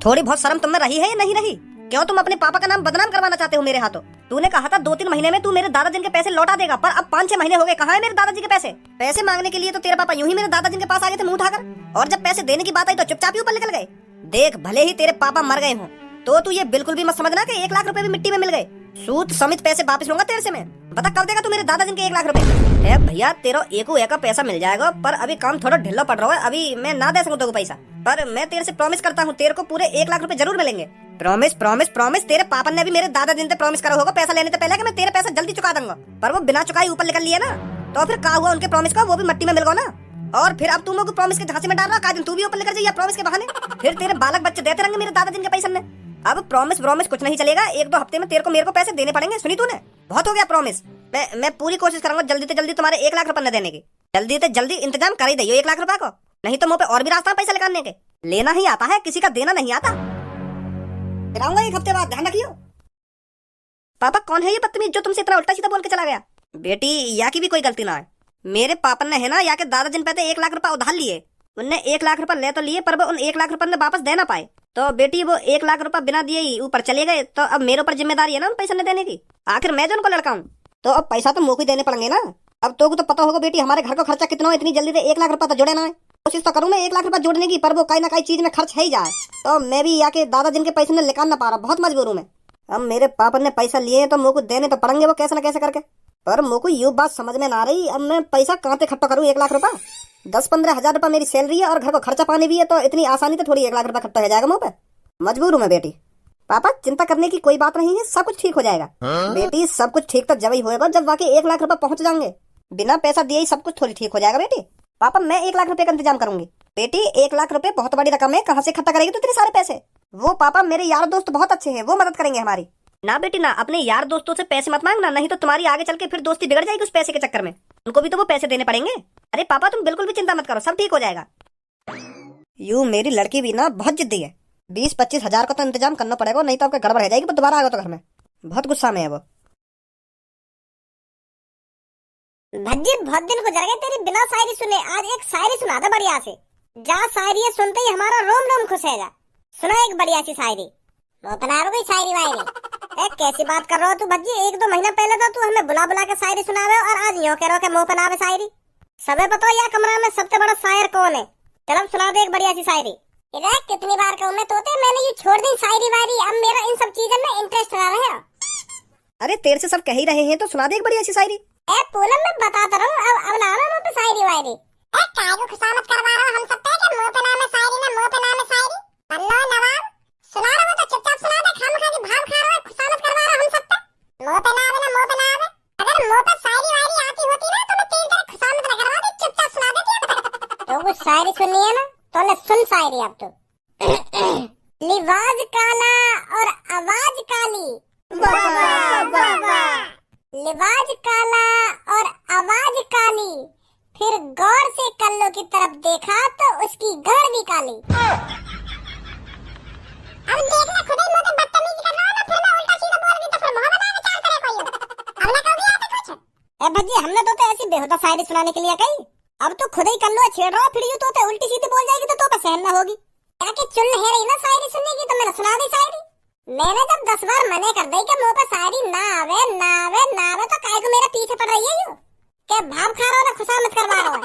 थोड़ी बहुत शर्म तुम में रही है या नहीं रही? क्यों तुम अपने पापा का नाम बदनाम करवाना चाहते हो मेरे हाथों? तूने कहा था 2-3 महीने में तू मेरे दादाजी के पैसे लौटा देगा, पर अब 5-6 महीने हो गए। कहाँ है मेरे दादाजी के पैसे? पैसे मांगने के लिए तो तेरे पापा यूं ही मेरे दादाजी के पास आ गए थे मुंह उठाकर, और जब पैसे देने की बात आई तो चुपचाप ही ऊपर निकल गए। देख, भले ही तेरे पापा मर गए हों तो तू ये बिल्कुल भी मत समझना कि 1 लाख रुपए भी मिट्टी में मिल गए। सूद समेत पैसे वापस लूंगा तेरे से मैं। बता कब देगा तू मेरे दादाजी के 1 लाख रुपए? भैया तेरा एको का पैसा मिल जाएगा, पर अभी काम थोड़ा ढिल्ला पड़ रहा है, अभी मैं ना दे सकूं तेरे को पैसा, पर मैं तेरे से प्रॉमिस करता हूँ तेरे को पूरे 1 लाख रुपए जरूर मिलेंगे। Promise promise promise. तेरे पापा ने भी मेरे दादाजी से प्रॉमिस करा होगा पैसा लेने से पहले कि मैं तेरे पैसा जल्दी चुका दूंगा, पर वो बिना चुकाई ऊपर निकल लिए ना, तो फिर क्या हुआ उनके प्रॉमिस का? वो भी मिट्टी में मिल गया ना। और फिर अब तुम लोग प्रॉमिस के झांसे में डाल रहा, का दिन तू भी ऊपर निकल जाइए प्रॉमिस के बहाने, फिर तेरे बालक बच्चे देते रहेंगे मेरे दादाजी के पैसे में। अब प्रॉमिस प्रॉमिस कुछ नहीं चलेगा, 1-2 हफ्ते में तेरे को मेरे को पैसे देने पड़ेंगे। सुनी तूने? बहुत हो गया प्रॉमिस। मैं पूरी कोशिश करूंगा जल्दी से जल्दी तुम्हारे 1 लाख रुपए देने की। जल्दी से जल्दी इंतजाम कर ही दइयो 1 लाख रुपए को, नहीं तो मुंह पे और भी रास्ता पैसा निकालने के। लेना ही आता है, किसी का देना नहीं आता। फिराऊंगा 1 हफ्ते बाद, ध्यान रखियो। पापा कौन है ये बदतमीज जो तुमसे इतना उल्टा सीधा बोल के चला गया? बेटी, या की भी कोई गलती ना है। मेरे पापा ने है ना या के दादाजी ने पैसे 1 लाख रुपए उधार लिए, उनने 1 लाख रुपए ले तो लिए, पर वो उन 1 लाख रुपए ने वापस दे ना पाए, तो बेटी वो 1 लाख रुपए बिना दिए ही ऊपर चले गए। तो अब मेरे ऊपर जिम्मेदारी है ना उन पैसे न देने की। आखिर मैं जो उनको लड़का हूँ, तो अब पैसा तो मुझे देने पड़ेंगे ना। अब तो पता होगा बेटी हमारे घर का खर्चा कितना है, इतनी जल्दी से 1 लाख रुपए तो जुड़े ना है। कोशिश तो करूँ मैं 1 लाख रुपए जोड़ने की, पर वो कहीं ना कहीं चीज में खर्च है ही जाए, तो मैं भी या के दादाजी के पैसे ने निकाल ना पा रहा, बहुत मजबूर हूँ मैं। अब मेरे पापा ने पैसा लिए हैं तो मुझको देने तो पड़ेंगे वो कैसे न कैसे करके, पर मुझको ये बात समझ में ना आ रही, अब मैं पैसा कहाँ से इकट्ठा करूँ 1 लाख रुपए? 10-15 हजार रुपए मेरी सैलरी है और घर को खर्चा पानी भी है, तो इतनी आसानी से थोड़ी 1 लाख रुपए इकट्ठा हो जाएगा मुँह पे। मजबूर हूँ मैं बेटी। पापा चिंता करने की कोई बात नहीं है, सब कुछ ठीक हो जाएगा। बेटी सब कुछ ठीक तो जब ही होएगा जब वाकई 1 लाख रुपए पहुंच जाएंगे। बिना पैसा दिए ही सब कुछ थोड़ी ठीक हो जाएगा बेटी। पापा मैं 1 लाख रुपए का इंतजाम करूंगी। बेटी 1 लाख रुपए बहुत बड़ी रकम है, कहाँ से इकट्ठा करेगी तू इतने सारे पैसे? वो पापा मेरे यार दोस्त बहुत अच्छे हैं, वो मदद करेंगे हमारी। ना बेटी ना, अपने यार दोस्तों से पैसे मत मांगना, नहीं तो तुम्हारी आगे चल के फिर दोस्ती बिगड़ जाएगी उस पैसे के चक्कर में, उनको भी तो वो पैसे देने पड़ेंगे। अरे पापा तुम बिल्कुल भी चिंता मत करो, सब ठीक हो जाएगा। यूं मेरी लड़की भी ना बहुत जिद्दी है, 20-25 हजार का तो इंतजाम करना पड़ेगा, नहीं तो आपका गड़बड़ हो जाएगी, दोबारा आएगा तो घर में। बहुत गुस्सा में है वो। भज्जी बहुत दिन गुजर गए तेरी बिना शायरी सुने, आज एक शायरी सुना दे बढ़िया से। जा शायरी सुनते ही हमारा रोम रोम खुश है। जा सुना एक बढ़िया सी शायरी। वो बना रहा कोई शायरी वायरी? कैसी बात कर रहा हो तू भज्जी? 1-2 महीना पहले तो तू हमें बुला बुला के शायरी सुना रहे हो, और आज यूं कह रहे हो कि मुंह पे नावे शायरी। सबे बताओ यार कमरा में सबसे बड़ा शायर कौन है? चल सुना दे एक बढ़िया सी शायरी। कितनी बार कहूं मैं तोते, मैंने ये छोड़ दी शायरी वायरी, अब मेरा इन सब चीजों में इंटरेस्ट रहा है। अरे तेरे से सब कह ही रहे हैं तो सुना दे एक बढ़िया सी शायरी। पूनम मैं बताता रहूं, अब ना मुंह पे शायरी वायरी। काय को खुशामत करवा रहा हम सब पे कि मुंह पे नाम है शायरी ना मुंह पे नाम है शायरी। बल्लो नवाब सुना रहा हो तो चुपचाप सुना दे, खामखा की भाव खा रहा है, खुशामत करवा रहा हम सब पे। मुंह पे नाम है ना मुंह पे नाम है, अगर मुंह पे शायरी वायरी आती होती ना तो मैं तेरी तरह खुशामत न करवा दी, चुपचाप सुना देती। तो कुछ शायरी सुननी है ना तो ले सुन शायरी अब तो। लिबाज काला और आवाज काली, वाह वाह वाह वाह। लिबाज काला और आवाज काली, फिर गौर से कल्लो की तरफ देखा तो उसकी गड़ भी काली। अब देखना खुद ही मुंह पे बदतमीजी कर रहा हो ना, फिर मैं उल्टा सीधा बोल दी तो फिर मुंह बनाने चाल करे कोई। अब ना कभी आते कुछ। भज्जी हमने तो ऐसी बेहुदा शायरी सुनाने के लिए कही, अब तो खुद ही कल्लो छेड़ रहा, फिर यूं तो उल्टी सीधी बोल जाएगी तो पे सहन ना होगी। क्या कि चुन है रही ना शायरी सुनने की, तो मैंने सुना दी शायरी। मैंने जब 10 बार मने कर दी कि मुंह पे शायरी ना आवे ना आवे ना आवे, तो काय को मेरे पीछे पड़ रही है यूं? क्या भाव खा रहा हो ना खुशामत करवा रहा हो?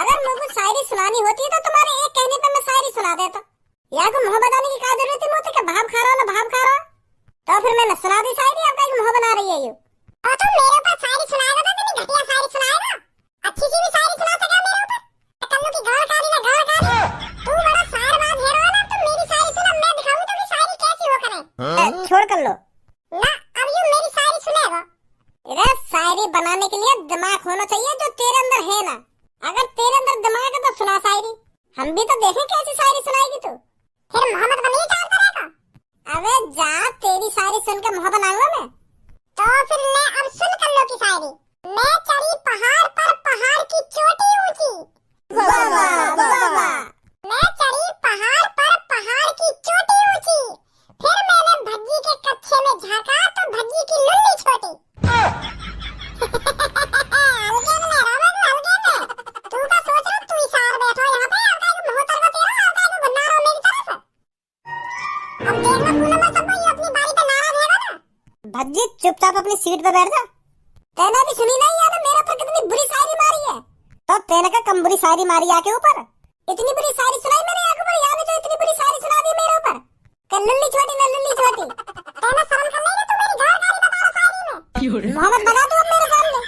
अगर मुझे शायरी सुनानी होती तो तुम्हारे एक कहने पे मैं शायरी सुना देता। या को मुंह बनाने की क्या जरूरत थी मुझे कि भाव खा रहा हो ना भाव खा रहा हो? तो फिर मैंने सुना दी शायरी, अब काय मुंह बना रही है यूं? और तुम मेरे ऊपर शायरी सुनाएगा तो इतनी घटिया शायरी सुनाएगा? अच्छी सी भी शायरी सुना सका मेरे ऊपर? कल्लू की गाल काली ना गाल काली। तू बड़ा शायरबाज है ना, तो मेरी शायरी सुना, मैं दिखाऊं तो कि शायरी कैसी हो करे। छोड़ कर लो ना, अब यूं मेरी शायरी सुनेगा। रे शायरी बनाने के लिए दिमाग होना चाहिए जो तेरे अंदर है ना। अगर तेरे अंदर दिमाग है तो सुना शायरी, हम भी तो देखें कैसी शायरी सुनाएगी तू। फिर मोहम्मद बनी चाल करेगा? अबे जा, तेरी शायरी सुन के मोहब्बत आऊंगा मैं। तो फिर ले अब सुन कल्लो की शायरी। मैं चढ़ी पहाड़ पर, पहाड़ की चोटी ऊंची, वाह वाह वाह वाह। मैं चढ़ी पहाड़ पर, पहाड़ की चोटी ऊंची, फिर मैंने भज्जी के कच्छे में झांका तो भज्जी की लुल्ली छोटी। तू का सोच रहा तू ही सार बैठो यहाँ पे, अब का मोहतर का तेरा, अब का गुन्ना रहो मेरी तरफ। पे बैठ जा। तेने भी सुनी नहीं यार मेरे ऊपर कितनी बुरी शायरी मारी है? तो तेने का कम बुरी शायरी मारी आके ऊपर? इतनी बुरी शायरी सुनाई मैंने आके ऊपर, यहाँ भी तो इतनी बुरी शायरी सुना दी मेरे ऊपर। लल्ली छोटी न लल्ली छोटी, तेना शर्म कर नहीं तू मेरी घर गाली बता रहा शायरी में। मोहम्मद बना तू अब मेरे सामने।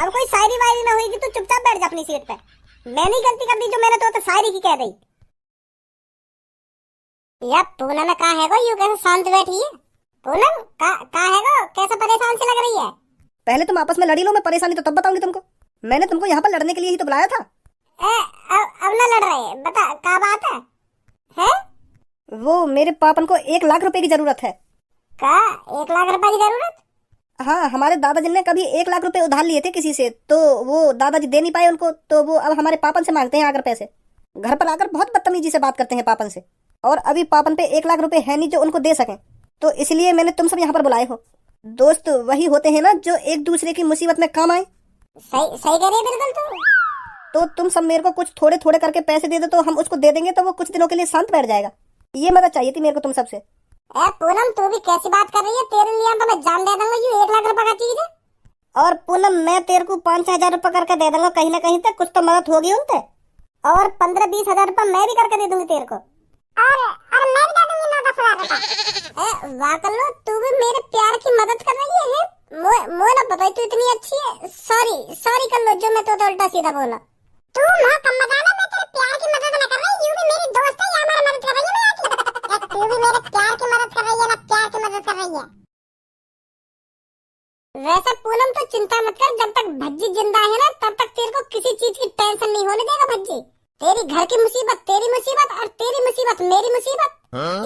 अब कोई शायरी वायरी ना होगी, तू चुपचाप बैठ जा अपनी सीट पे। मैंने गलती कर दी जो मैंने तो शायरी की कह दी। यार पूनम में कहाँ है गो, यूं कैसे शांत बैठी है? पूनम कहाँ है गो, कैसे परेशान सी लग रही है? पहले तुम आपस में लड़ी लो, मैं परेशानी तो तब बताऊंगी तुमको। मैंने तुमको यहाँ पर लड़ने के लिए ही तो बुलाया था। अब ना लड़ रहे, बता क्या बात है? हैं? वो मेरे पापन को 1 लाख रुपए की जरूरत है। क्या 1 लाख रुपए की जरूरत? हाँ, हमारे दादाजी ने कभी 1 लाख रुपए उधार लिए थे किसी से, तो वो दादाजी दे नहीं पाए उनको, तो वो अब हमारे पापन से मांगते हैं आकर पैसे। घर पर आकर बहुत बदतमीजी से बात करते हैं पापन से, और अभी पापन पे 1 लाख रुपए है नहीं जो उनको दे सकें, तो इसलिए मैंने तुम सब यहाँ पर बुलाए हो। दोस्त वही होते हैं ना जो एक दूसरे की मुसीबत में काम आए। सही सही कह रही है बिल्कुल तू। तो तुम सब मेरे को कुछ थोड़े थोड़े करके पैसे दे दो, तो हम उसको दे देंगे, तो वो कुछ दिनों के लिए शांत बैठ जाएगा। ये मदद चाहिए थी मेरे को तुम सबसे। पूनम तू भी कैसी बात कर रही है? तेरे लिए तो मैं जान दे दूंगा, ये 1 लाख रुपए का चीज है। और पूनम मैं तेरे को 5-6 हजार रुपए करके दे दूंगा, कहीं ना कहीं तक कुछ तो मदद होगी उनसे। और 15-20 हजार रुपए मैं भी करके दे दूंगी तेरे को। और मैं भी दे दूंगी 9-10 हजार रुपए। वाह कर लो, तू भी मेरे प्यार की मदद कर रही है। मोह ना बताई तू इतनी अच्छी है। सॉरी कर लो जो मैं तो उल्टा सीधा बोला। तू मां कम मजा ले, मैं तेरे प्यार की मदद ना कर रही, यूं भी मेरी दोस्त है, या हमारी मदद कर रही है मैं। तू भी मेरे प्यार की मदद कर रही है ना, प्यार की मदद कर रही है। वैसे पूनम तो चिंता मत कर, जब तक भज्जी जिंदा है ना तब तक तेरे को किसी चीज की टेंशन नहीं होने देगा भज्जी। तेरी घर की मुसीबत तेरी मुसीबत, और तेरी मुसीबत मेरी मुसीबत।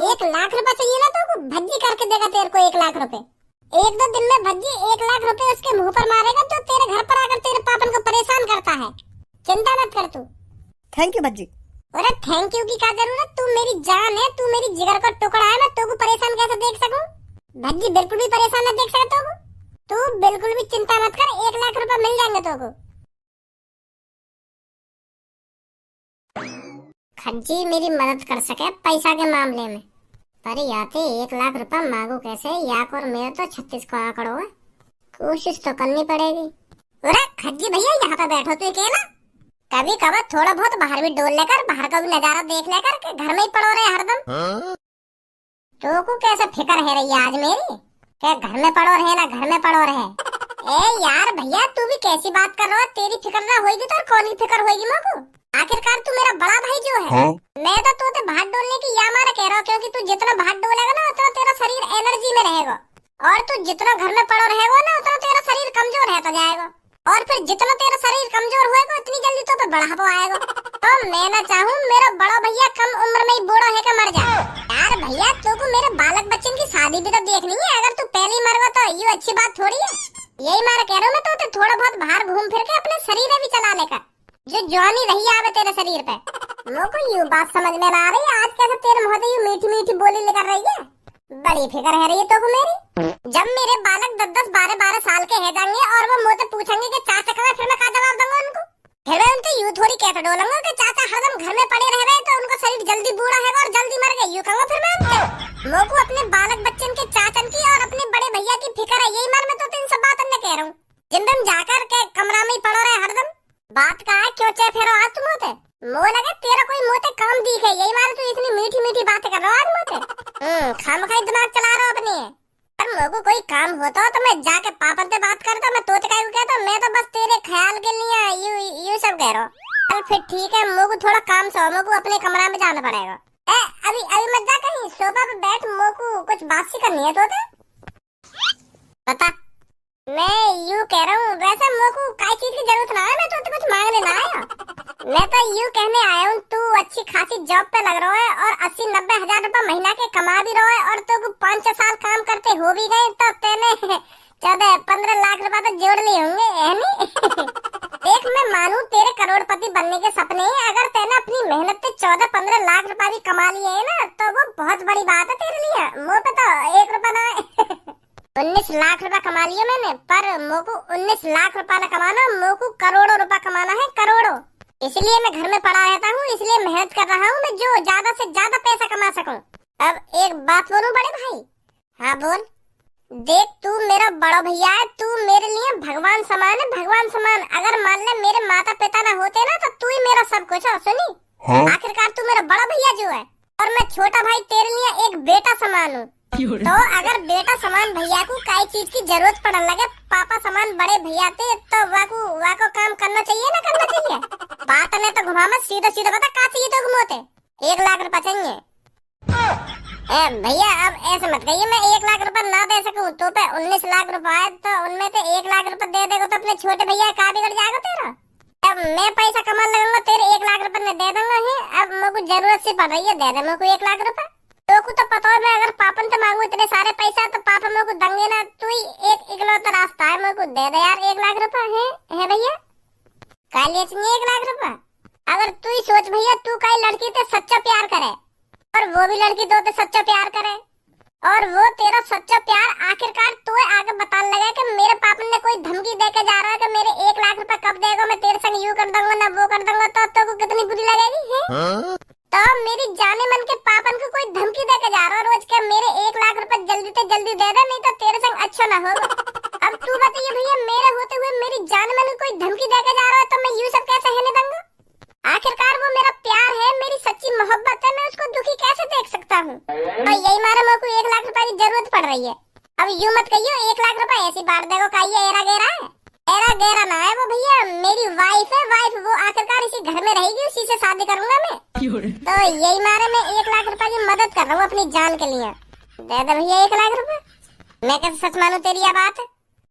1 लाख रुपए चाहिए ना तो भज्जी करके देगा तेरे को 1 लाख रुपए। 1-2 दिन में भज्जी 1 लाख रुपए उसके मुंह पर मारेगा जो तेरे घर पर आकर तेरे पापन को परेशान करता है। चिंता मत कर तू। Thank you Bhajji. अरे थैंक यू की क्या जरूरत, तू मेरी जान है, तू मेरी जिगर का टुकड़ा है, मैं तू परेशान कैसे देख सकूं? भज्जी बिल्कुल भी परेशान न देख सकता तू बिल्कुल भी चिंता मत कर, 1 लाख रुपए मिल जाएंगे तेरे को। खज्जी मेरी मदद कर सके पैसा के मामले में, पर याते 1 लाख रुपए मांगू कैसे? याक और मेरे तो 36 को आंकड़ो है, कोशिश तो करनी पड़ेगी। अरे खज्जी भैया यहाँ पे बैठो तू अकेला, कभी कभार थोड़ा बहुत बाहर भी डोल लेकर, बाहर का भी नजारा देख लेकर, के घर में ही पड़ो रहे हरदम। तो को कैसे फिक्र है रही आज मेरी, क्या घर में पड़ो रहे ना घर में पड़ो रहे? ए यार भैया तू भी कैसी बात कर रहा है? तेरी फिक्र ना होगी तो कौन की फिक्र होगी मोको? आखिरकार तू मेरा बड़ा भाई जो है। मैं तो तोते भाग डोलने की या मारा कह रहा हूँ, क्योंकि तू जितना भाग डोलेगा ना उतना तेरा शरीर एनर्जी में रहेगा, और तू जितना घर में पड़ो रहेगा ना उतना तेरा शरीर कमजोर रहता जाएगा, और फिर जितना तेरा शरीर कमजोर होएगा उतनी जल्दी तो पे बढ़ापा आएगा। तो मैं ना चाहूँ मेरा बड़ा भैया कम उम्र में ही बूढ़ा है मर जाए। यार भैया तू को मेरे बालक बच्चन की शादी भी तो देखनी है, अगर तू पहले ही मर गया तो ये अच्छी बात थोड़ी है। यही मारा कह रहा हूँ मैं तो थोड़ा बहुत बाहर घूम फिर के अपने शरीर में भी चला लेकर, जो जवानी रही आवे तेरे शरीर पे। मुझको यूं बात समझ में ना आ रही, आज कैसे तेरे मुंह से यूं मीठी मीठी बोली लेकर रही है? बड़ी फिक्र है रही है तो को मेरी। जब मेरे बालक 10-10, 12-12 साल के है जाएंगे और वो मुझसे पूछेंगे कि चाचा कहाँ, फिर मैं क्या जवाब दूंगा उनको? फिर मैं उनसे यूं थोड़ी कहते डोलूंगा कि चाचा हरदम घर में पड़े रह रहे तो उनका शरीर जल्दी बूढ़ा है और जल्दी मर गए, यूं कहूंगा फिर मैं उनसे। मुझको अपने बालक बच्चन के चाचन की और अपने बड़े भैया की फिक्र है, यही मार मैं तो इन सब बातों में कह रहा हूँ। जिन दिन जाकर के कमरा में ही पड़ो रहे हरदम, बात का है क्यों चे फेरो आज तुम होते? मुझे लगे तेरा कोई मोटे काम दिखे, यही मारे तू इतनी मीठी मीठी बातें कर रहा हो आज मुझे। खामखाई दिमाग चला रहा हो अपने। पर मुझको कोई काम होता हो तो मैं जाके पापा से बात करता, मैं तोते का कहता, मैं तो बस तेरे ख्याल के लिए यू सब कह रहा हूँ। चल फिर ठीक है, मुझको थोड़ा काम सो, मुझको अपने कमरा में जाना पड़ेगा। अभी मत जा कहीं, सोफा पे बैठ, मुझको कुछ बात सी करनी है तोते। बता। मैं यूं कह रहा हूँ, वैसे मुझको काय चीज की जरूरत ना है, मैं तो कुछ मांगने ना आया। मैं तो यूं कहने आया हूँ, तू अच्छी खासी जॉब पे लग रहा है और 80-90 हजार रुपए महीना के कमा भी रहा है, और तो 5-6 साल काम करते हो भी गए तो तेने 14-15 लाख रुपए तो जोड़ लिए होंगे, है नी? देख मैं मानू तेरे करोड़पति बनने के सपने हैं, अगर तेने अपनी मेहनत से 14-15 लाख रुपए भी कमा लिए है ना तो वो बहुत बड़ी बात है तेरे लिए। मुँह पे तो 1 रुपया ना है। 19 लाख रुपए कमा लिए मैंने, पर मोको 19 लाख रुपए न कमाना, मोको करोड़ों रुपए कमाना है, करोड़ों। इसलिए मैं घर में पड़ा रहता हूँ, इसलिए मेहनत कर रहा हूँ मैं, जो ज्यादा से ज्यादा पैसा कमा सकूं। अब एक बात बोलूं बड़े भाई? हाँ बोल। देख तू मेरा बड़ा भैया है, तू मेरे लिए भगवान समान है, भगवान समान। अगर मान ले मेरे माता पिता ना होते ना तो तू ही मेरा सब कुछ है, सुनी। आखिरकार तू मेरा बड़ा भैया जो है और मैं छोटा भाई तेरे लिए एक बेटा समान हूँ। तो अगर बेटा समान भैया को काई चीज की जरूरत पड़ने लगे, पापा समान बड़े भैया थे, तो वाको काम करना चाहिए ना करना चाहिए। बात ने तो घुमा मत, सीधा सीधा बता का चाहिए तो घुमोते। 1 लाख रुपए चाहिए। भैया अब ऐसे मत कहिए, मैं 1 लाख रुपए ना दे सकूं तो पे 19 लाख रुपए है, तो उनमें से 1 लाख रुपए दे देगा तो अपने छोटे भैया का बिगड़ जाएगा तेरा। अब मैं पैसा कमा लगूंगा, तेरे 1 लाख रुपए में दे दूंगा ही। अब मेरे को जरूरत सी पड़ रही है, दे दे मेरे को 1 लाख रुपए। तो को तो पता है मैं अगर पापन से मांगू इतने सारे पैसा तो पापा मेरे को देंगे ना। तू ही एक इकलौता रास्ता है, मेरे को दे दे यार 1 लाख रुपए है भैया। काले चाहिए 1 लाख रुपए। अगर तू ही सोच भैया, तू कई लड़की से सच्चा प्यार करे और वो भी लड़की तो सच्चा प्यार करे और वो तेरा सच्चा प्यार आखिरकार तू आगे बताने लगा कि मेरे पापा ने कोई धमकी देके जा रहा है कि मेरे 1 लाख रुपए कब देगा, मैं तेरे संग यूं कर दूंगा ना वो कर दूंगा, तो को कितनी बुरी लगेगी है? तो मेरी जाने मन के पापन को कोई धमकी देके जा रहा है रोज के मेरे 1 लाख रुपए जल्दी से जल्दी दे दे, नहीं तो तेरे संग अच्छा ना होगा। अब तू बताइए भैया, मेरे होते हुए मेरी जाने मन को कोई धमकी देके जा रहा है तो मैं यूं सब कैसे रहने दूंगा? आखिरकार वो मेरा प्यार है, मेरी सच्ची मोहब्बत है, मैं उसको दुखी कैसे देख सकता हूँ? और यही मारे मेरे को 1 लाख रुपए की जरूरत पड़ रही है। अब यूं मत कहियो 1 लाख रुपए ऐसी बांट देगा, कहिए एरा गेरा है। एरा गेरा ना है वो भैया, मेरी वाइफ है, वाइफ वो आखिरकार इसी घर में रहेगी, उसी से शादी करूंगा मैं। तो यही मारे मैं 1 लाख रुपए की मदद कर रहा हूँ अपनी जान के लिए। दे दे भैया 1 लाख रुपए। मैं कैसे सच मानू तेरी यह बात?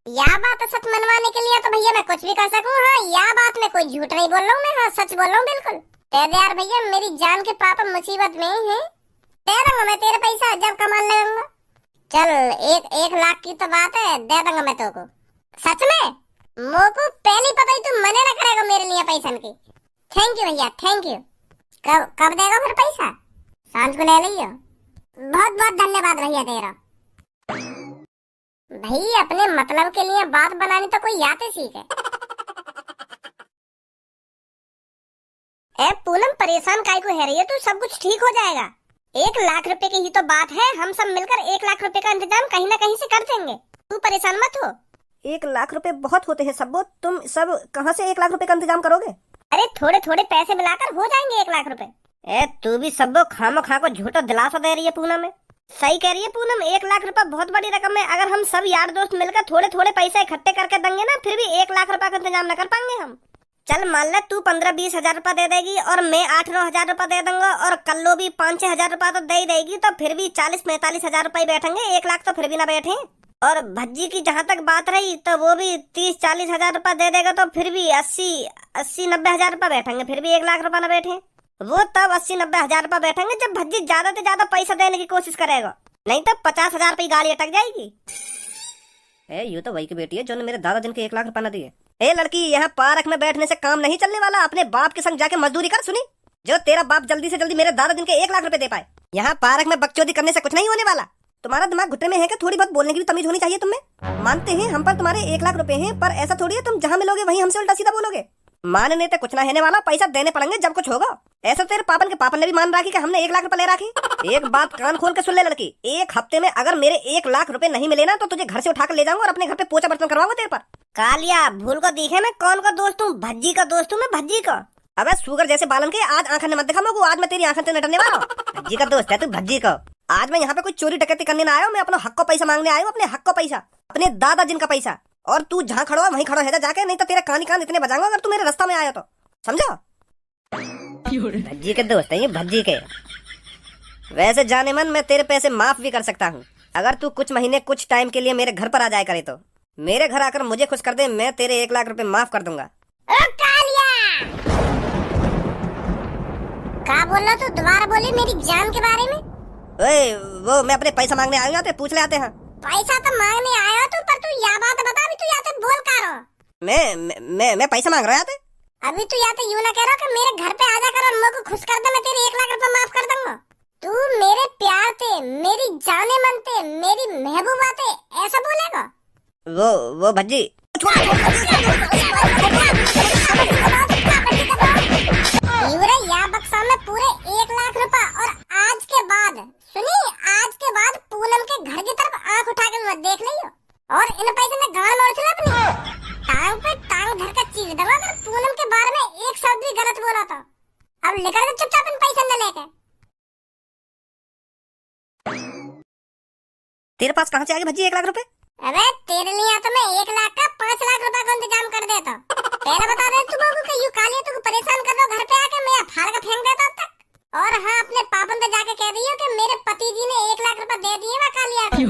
यह बात सच मनवाने के लिए तो भैया मैं कुछ भी कर सकूं। हाँ यह बात में कोई झूठ नहीं बोल रहा हूँ मैं, हाँ सच बोल रहा हूँ बिल्कुल। दे दे यार भैया, मेरी जान के पापा मुसीबत में है, दे दूंगा मैं तेरे पैसा जब कमाने लगूंगा। चल 1 लाख की तो बात है, दे दूंगा मैं तेरे को सच में। मोको पहले पता ही तू मने ना करेगा मेरे लिए पैसा की। थैंक यू भैया, थैंक यू। कब देगा फिर पैसा? सांझ को ले लियो। बहुत बहुत धन्यवाद भैया तेरा। भाई अपने मतलब के लिए बात बनानी तो कोई आते सीखे। ए पूनम परेशान काहे को है रही है तू? सब कुछ ठीक हो जाएगा। 1 लाख रुपए की ही तो बात है, हम सब मिलकर 1 लाख रुपए का इंतजाम कहीं ना कहीं से कर देंगे, तू परेशान मत हो। 1 लाख रुपए बहुत होते हैं सब्बो, तुम सब कहाँ से 1 लाख रुपए का इंतजाम करोगे? अरे थोड़े थोड़े पैसे मिलाकर हो जाएंगे 1 लाख रुपए। ए तू भी सब्बो खामो खा को झूठा दिलासा दे रही है पूनम में। सही कह रही है पूनम, 1 लाख रुपए बहुत बड़ी रकम है। अगर हम सब यार दोस्त मिलकर थोड़े थोड़े पैसे इकट्ठे करके देंगे ना, फिर भी 1 लाख रुपए का इंतजाम न कर पाएंगे हम। चल मान ले तू 15-20 हजार रुपए दे देगी और मैं 8-9 हजार रुपए दे दूंगा और कल्लो भी 5-6 हजार रुपए तो दे ही देगी, तो फिर भी 40-45 हजार रुपए बैठेंगे, 1 लाख तो फिर भी ना बैठे। और भज्जी की जहाँ तक बात रही तो वो भी 30-40 हजार रुपए दे देगा, तो फिर भी 80-90 हजार रुपए बैठेंगे, फिर भी 1 लाख रुपए ना बैठे। वो तब 80-90 हजार रुपए बैठेंगे जब भज्जी ज्यादा से ज्यादा पैसा देने की कोशिश करेगा, नहीं तो 50 हजार रुपए गाड़ी अटक जाएगी। ये तो वही की बेटी है जो मेरे दादा जिनके 1 लाख रुपए न दिए। ए लड़की, यहाँ पार्क में बैठने से काम नहीं चलने वाला, अपने बाप के संग जाके मजदूरी कर, सुनी? जो तेरा बाप जल्दी से जल्दी मेरे दादा जिनके 1 लाख रुपए दे पाए। यहाँ पार्क में बकचोदी करने से कुछ नहीं होने वाला। तुम्हारा दिमाग घुटने में है कि थोड़ी बहुत बोलने की भी तमीज होनी चाहिए तुम्हें? मानते हैं हम पर तुम्हारे 1 लाख रुपए हैं, पर ऐसा थोड़ी है तुम जहाँ मिलोगे वहीं हमसे उल्टा सीधा बोलोगे। मानने तो कुछ ना रहने वाला, पैसा देने पड़ेंगे जब कुछ होगा। ऐसा तेरे पापन के पापन ने भी मान रखी कि हमने 1 लाख रुपए ले रखी। एक बात कान खोल के सुन ले लड़की, 1 हफ्ते में अगर मेरे 1 लाख रुपए नहीं मिले ना तो तुझे घर से उठाकर ले जाऊंगा और अपने घर पे पोछा बर्तन करवाऊंगा तेरे पर। कालिया भूल को दिखे मैं कौन का दोस्त हूँ? भज्जी का दोस्त हूँ मैं, भज्जी का। अबे शुगर जैसे बालन के आज आंखें मत दिखा मुझको, आज मैं तेरी आंखें से डरने वाला हूँ। भज्जी का दोस्त है तू, भज्जी का। आज मैं यहाँ पे कोई चोरी डकैती करने ना आया हूँ, मैं अपना हक को पैसा मांगने आया हूँ, अपने हक को पैसा, अपने दादा जिनका पैसा। और तू जहाँ खड़ा है वहीं खड़ा है जाके, नहीं तो तेरे कान इतने बजाऊंगा अगर तू मेरे रास्ता में आया तो, समझा? भज्जी के दोस्त है ये, भज्जी के। वैसे जाने मन मैं तेरे पैसे माफ भी कर सकता हूँ, अगर तू कुछ महीने कुछ टाइम के लिए मेरे घर पर आ जाए करे तो। मेरे घर आकर मुझे खुश कर दे, मैं तेरे 1 लाख रुपए माफ कर दूंगा। क्या बोल रहा तू? दोबारा बोली मेरी जान के बारे में। ओए वो मैं अपने पैसा मांगने आए हैं, पूछ ले आते हैं। पैसा तो मांगने आया तू, पर तू यह बात बता भी तू यहाँ बोल का रहा? मैं पैसा मांग रहा था। अभी तू या तो यूं ना कह रहा कि मेरे घर पे आ जाकर और मेरे को खुश कर दे, मैं तेरे 1 लाख रुपए माफ कर दूंगा। तू मेरे प्यार थे, मेरी जाने मन थे, मेरी महबूबा थे, ऐसा बोलेगा? वो भज्जी या बक्सा में पूरे 1 लाख रुपए, और आज के बाद सुनी, आज के बाद पूनम के घर की तरफ आंख उठा के मत देख ले, बोला था। अब निकल जा चुपचाप इन पैसे न लेके। तेरे पास कहाँ से आ गए भज्जी 1 लाख रुपए? अबे तेरे लिए तो मैं 1 लाख का 5 लाख रुपए का इंतजाम कर देता। पहले बता रहे तुम लोगों को यू कालिया तुमको परेशान कर दो घर पे आके, मैं फाड़ के फेंक देता अब तक। और हाँ, अपने पापन से जाके कह रही हो कि मेरे पति जी ने 1 लाख रुपए दे दिए ना कालिया को।